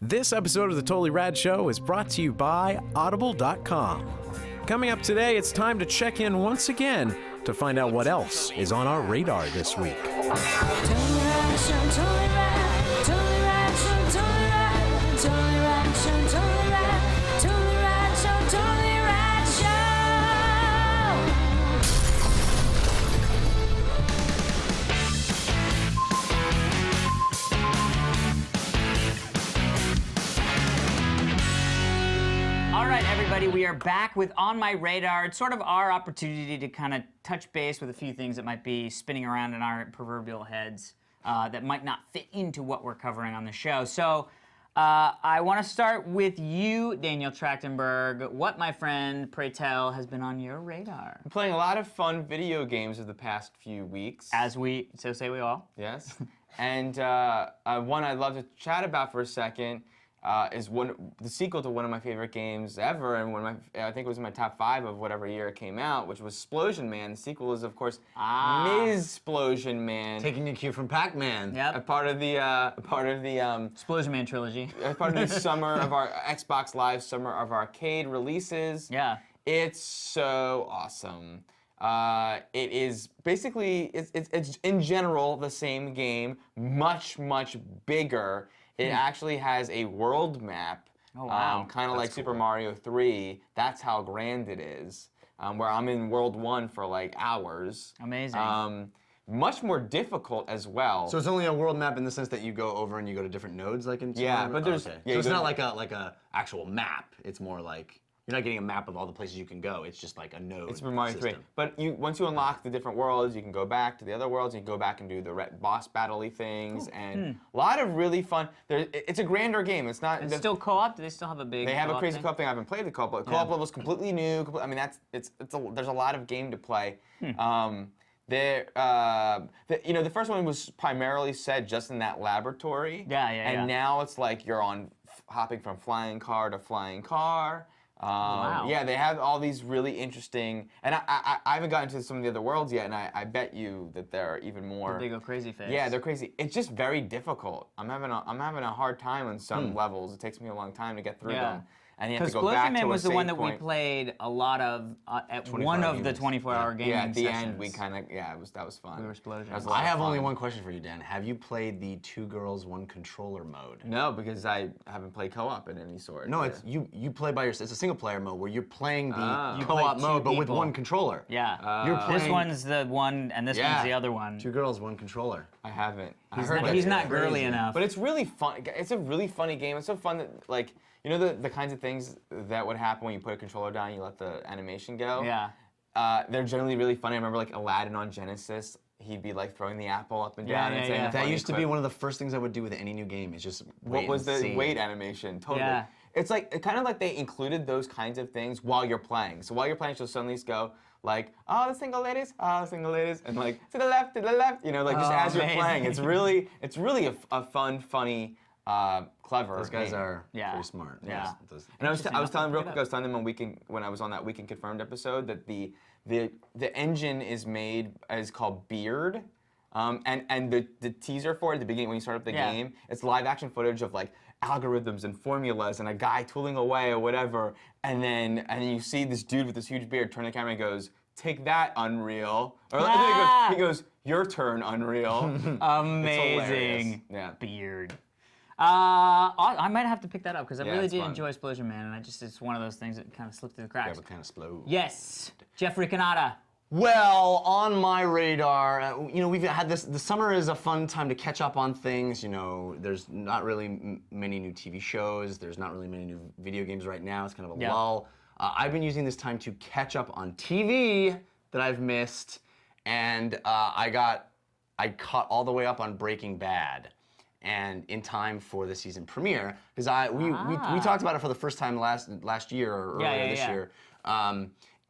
This episode of The Totally Rad Show is brought to you by Audible.com. Coming up today, it's time to check in once again to find out what else is on our radar this week. We are back with On My Radar. It's sort of our opportunity to kind of touch base with a few things that might be spinning around in our proverbial heads that might not fit into what we're covering on the show. So I want to start with you, Daniel Trachtenberg. What, my friend, pray tell, has been on your radar? I'm playing a lot of fun video games of the past few weeks. So say we all. Yes. And one I'd love to chat about for a second is the sequel to one of my favorite games ever, and I think it was in my top 5 of whatever year it came out, which was Splosion Man. The sequel is, of course, Ms Splosion Man. Taking a cue from Pac-Man. Yep. A part of the Splosion Man trilogy. Part of the summer of our Xbox Live Summer of Arcade releases. Yeah. It's so awesome. It is basically it's in general the same game, much bigger. It actually has a world map, kind of like Super Mario 3. That's how grand it is. Where I'm in World 1 for like hours. Amazing. Much more difficult as well. So it's only a world map in the sense that you go over and you go to different nodes, like in. Yeah, but there's. Okay. Yeah, so it's not like a actual map. It's more like. You're not getting a map of all the places you can go. It's just like a node. It's Super Mario 3. But once you unlock the different worlds, you can go back to the other worlds. You can go back and do the boss battle-y things, and a lot of really fun. It's a grander game. It's not. It's still co-op. Do they still have a big? They have a co-op crazy thing? co-op thing. I haven't played the co-op. But co-op level is completely new. I mean, there's a lot of game to play. The first one was primarily set just in that laboratory. And now it's like you're hopping from flying car to flying car. Wow. Yeah, they have all these really interesting, and I haven't gotten to some of the other worlds yet, and I bet you that they're even more. They go crazy fast. Yeah, they're crazy. It's just very difficult. I'm having a hard time on some levels. It takes me a long time to get through them. And you have to go back to a Splosion Man was the one that we point. played a lot of at one of the 24-hour game Yeah, at the sessions. end we kind of that was fun. We were Splosion. I have only one question for you, Dan. Have you played the 2 girls, 1 controller mode? No, because I haven't played co-op in any sort. No, it's you play by yourself. It's a single player mode where you're playing the You co-op play mode, two but with people. 1 controller. Yeah. You're playing. This one's the one, and this one's the other one. 2 girls, 1 controller. I haven't. He's not girly enough. But it's really fun. It's a really funny game. It's so fun that, like, you know the kinds of things that would happen when you put a controller down and you let the animation go? Yeah. They're generally really funny. I remember, like, Aladdin on Genesis. He'd be, like, throwing the apple up and down and saying a That funny used to be clip. one of the first things I would do with any new game. Is just wait What was and the see. wait animation? Totally. Yeah. It's like kind of like they included those kinds of things while you're playing. So while you're playing, she'll suddenly go like, "Oh, the single ladies, and like to the left, you know, like just as you're playing. It's really a fun, funny, clever. Those guys game. are Yeah. pretty smart. Yeah. And I was telling real quick, I was telling them when I was on that Weekend Confirmed episode that the engine is called Beard. And the teaser for it at the beginning when you start up the game, it's live action footage of like algorithms and formulas and a guy tooling away or whatever, and then you see this dude with this huge beard turn the camera and goes, "Take that, Unreal," or he goes, "Your turn, Unreal." Amazing. Yeah. Beard. I might have to pick that up because I really it's did fun. enjoy Splosion Man, and it's one of those things that kind of slipped through the cracks. But kind of slow. Yes, Jeffrey Canada. Well, on my radar, we've had this. The summer is a fun time to catch up on things. There's not really many new TV shows. There's not really many new video games right now. It's kind of a lull. I've been using this time to catch up on TV that I've missed, and I caught all the way up on Breaking Bad, and in time for the season premiere because we talked about it for the first time last year or earlier this year.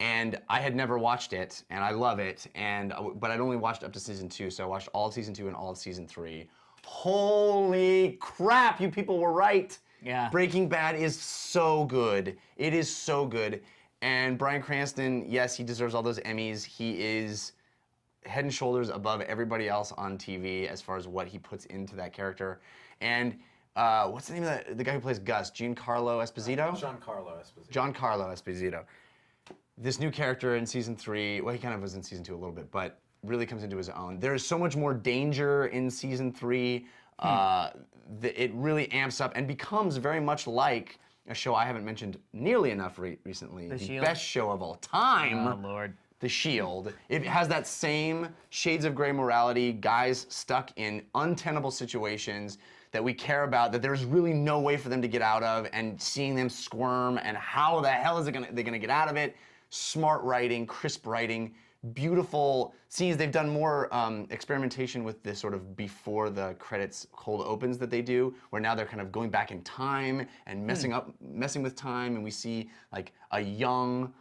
And I had never watched it, and I love it, but I'd only watched up to season 2, so I watched all of season 2 and all of season 3. Holy crap, you people were right. Yeah. Breaking Bad is so good. It is so good. And Bryan Cranston, yes, he deserves all those Emmys. He is head and shoulders above everybody else on TV as far as what he puts into that character. And what's the name of the guy who plays Gus? Giancarlo Esposito? Giancarlo Esposito. This new character in season 3, well, he kind of was in season 2 a little bit, but really comes into his own. There's so much more danger in season 3. It really amps up and becomes very much like a show I haven't mentioned nearly enough recently. The Shield? best show of all time. Oh, Lord. The Shield. It has that same shades of gray morality, guys stuck in untenable situations that we care about, that there's really no way for them to get out of, and seeing them squirm, and how the hell is they're gonna get out of it. Smart writing, crisp writing, beautiful scenes. They've done more experimentation with this sort of before the credits cold opens that they do, where now they're kind of going back in time and messing with time, and we see like a young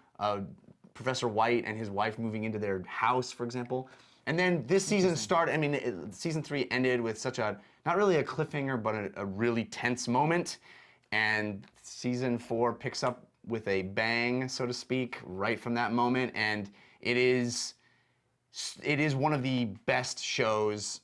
Professor White and his wife moving into their house, for example. And then this season started, season 3 ended with such a, not really a cliffhanger, but a really tense moment. And season 4 picks up with a bang, so to speak, right from that moment. And it is one of the best shows,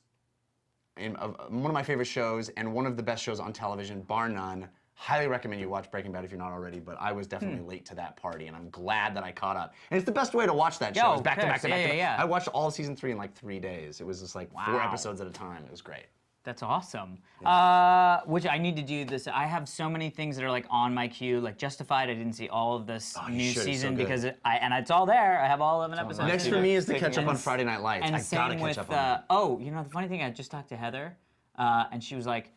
one of my favorite shows, and one of the best shows on television, bar none. Highly recommend you watch Breaking Bad if you're not already, but I was definitely late to that party, and I'm glad that I caught up. And it's the best way to watch that show. It's back to back to back to back. Yeah. I watched all of season 3 in like 3 days. It was just like 4 episodes at a time. It was great. That's awesome. Which I need to do this. I have so many things that are like on my queue. Like Justified, I didn't see all of this new season because it's all there. I have all 11 episodes. Next for me is to catch up on Friday Night Lights. And I same gotta catch with, up on oh, you know, the funny thing, I just talked to Heather, and she was like,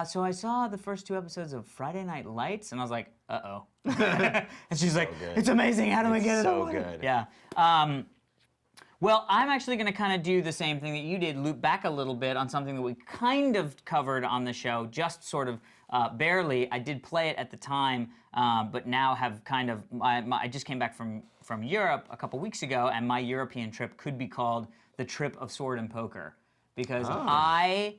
so I saw the first 2 episodes of Friday Night Lights, and I was like, uh-oh. And she's like, it's amazing, how do I get it so over? good. Yeah. Well, I'm actually going to kind of do the same thing that you did, loop back a little bit on something that we kind of covered on the show, just sort of barely. I did play it at the time, but now have kind of, I just came back from Europe a couple weeks ago, and my European trip could be called the trip of sword and poker, because You're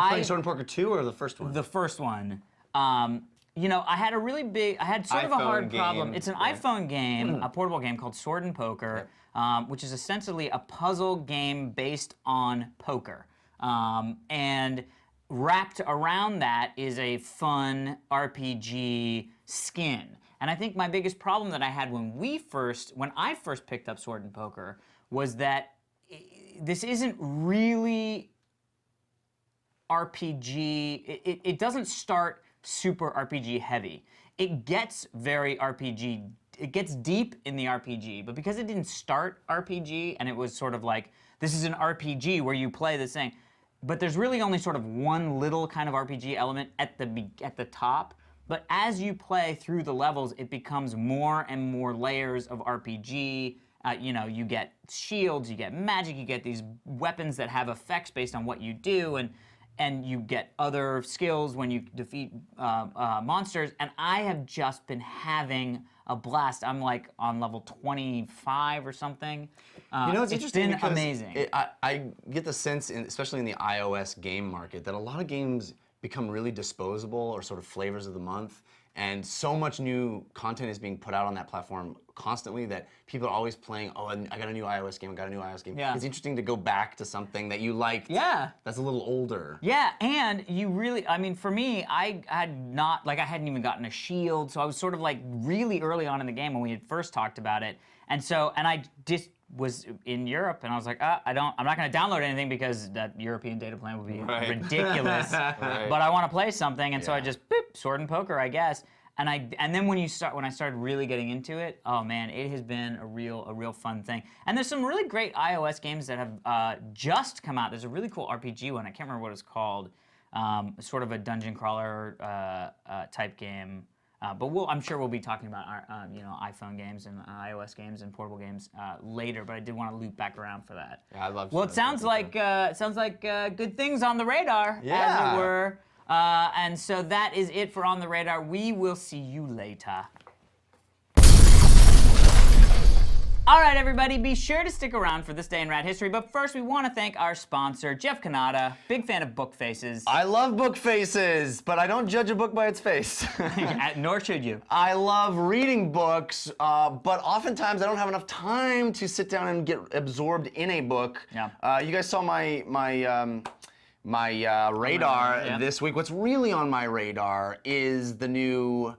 playing Sword and Poker 2 or the first one? The first one. You know, I had sort of a hard problem. It's an iPhone game, a portable game called Sword and Poker, which is essentially a puzzle game based on poker. And wrapped around that is a fun RPG skin. And I think my biggest problem that I had when I first picked up Sword and Poker was that this isn't really RPG. It doesn't start super RPG heavy. It gets very RPG. It gets deep in the RPG, but because it didn't start RPG and it was sort of like, this is an RPG where you play this thing, but there's really only sort of one little kind of RPG element at the top. But as you play through the levels, it becomes more and more layers of RPG. You know, you get shields, you get magic, you get these weapons that have effects based on what you do, and you get other skills when you defeat monsters, and I have just been having a blast. I'm like on level 25 or something. You know, it's interesting been amazing. I get the sense, especially in the iOS game market, that a lot of games become really disposable or sort of flavors of the month, and so much new content is being put out on that platform constantly that people are always playing, oh, I got a new iOS game, Yeah. It's interesting to go back to something that you liked that's a little older. Yeah, and you really, I mean, for me, I hadn't even gotten a shield, so I was sort of like really early on in the game when we had first talked about it. And I just was in Europe, and I was like, I'm not going to download anything because that European data plan would be ridiculous. But I want to play something, and so I just Sword and Poker, I guess. And then when I started really getting into it, oh man, it has been a real fun thing. And there's some really great iOS games that have just come out. There's a really cool RPG one. I can't remember what it's called. Sort of a dungeon crawler type game. But I'm sure we'll be talking about our, iPhone games and iOS games and portable games later. But I did want to loop back around for that. Yeah, I love. Well, it sounds like good things on the radar, as it were. And so that is it for On the Radar. We will see you later. All right, everybody, be sure to stick around for This Day in Rad History. But first, we want to thank our sponsor, Jeff Kanata, big fan of book faces. I love book faces, but I don't judge a book by its face. Nor should you. I love reading books, but oftentimes I don't have enough time to sit down and get absorbed in a book. Yeah. You guys saw my radar Yeah. this week. What's really on my radar is the new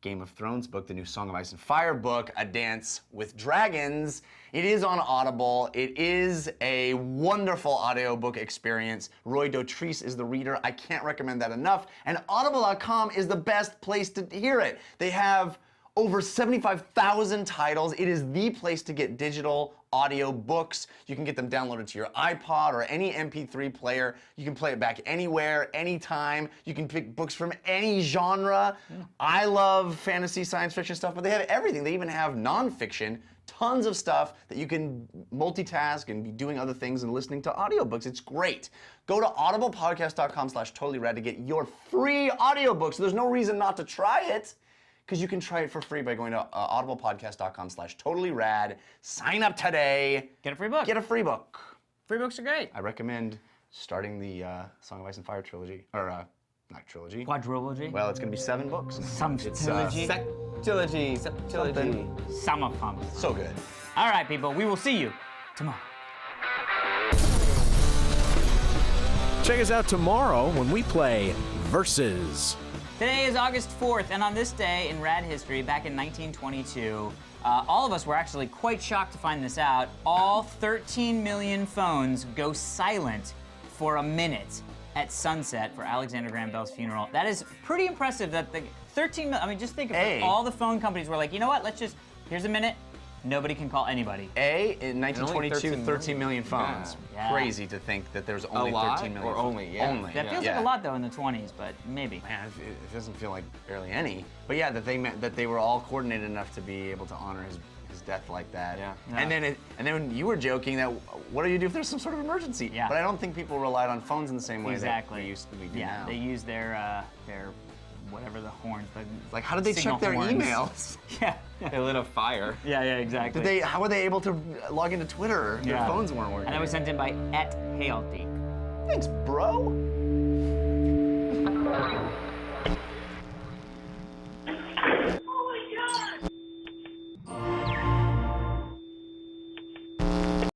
Game of Thrones book, the new Song of Ice and Fire book, A Dance with Dragons. It is on Audible. It is a wonderful audiobook experience. Roy Dotrice is the reader. I can't recommend that enough. And Audible.com is the best place to hear it. They have over 75,000 titles. It is the place to get digital audio books. You can get them downloaded to your iPod or any MP3 player. You can play it back anywhere, anytime. You can pick books from any genre. I love fantasy, science fiction stuff, but they have everything. They even have nonfiction, tons of stuff that you can multitask and be doing other things and listening to audiobooks. It's great. Go to audiblepodcast.com/totallyrad to get your free audiobooks. So there's no reason not to try it, because you can try it for free by going to audiblepodcast.com/totallyrad. Sign up today. Get a free book. Get a free book. Free books are great. I recommend starting the Song of Ice and Fire trilogy, or not trilogy. Quadrilogy. Well, it's going to be 7 books. Some trilogy. Septilogy. Summer pumps. So good. All right, people. We will see you tomorrow. Check us out tomorrow when we play Versus. Today is August 4th, and on this day in rad history, back in 1922, all of us were actually quite shocked to find this out. All 13 million phones go silent for a minute at sunset for Alexander Graham Bell's funeral. That is pretty impressive that the 13 million, I mean, just think of it. All the phone companies were like, you know what, here's a minute. Nobody can call anybody. In 1922, 13 million phones. Yeah. Crazy to think that there's only 13 million. Or only, yeah. Only. That feels like a lot, though, in the 20s, but maybe. Man, it doesn't feel like barely any. But yeah, that they were all coordinated enough to be able to honor his death like that. Yeah. And then you were joking that what do you do if there's some sort of emergency? Yeah. But I don't think people relied on phones in the same way Exactly. that we do now. They use their whatever the horns. Like, how did they signal check their horns. emails? Yeah. They lit a fire. Yeah, exactly. How were they able to log into Twitter? Their phones weren't working. And that was sent in by @Healthy. Thanks, bro.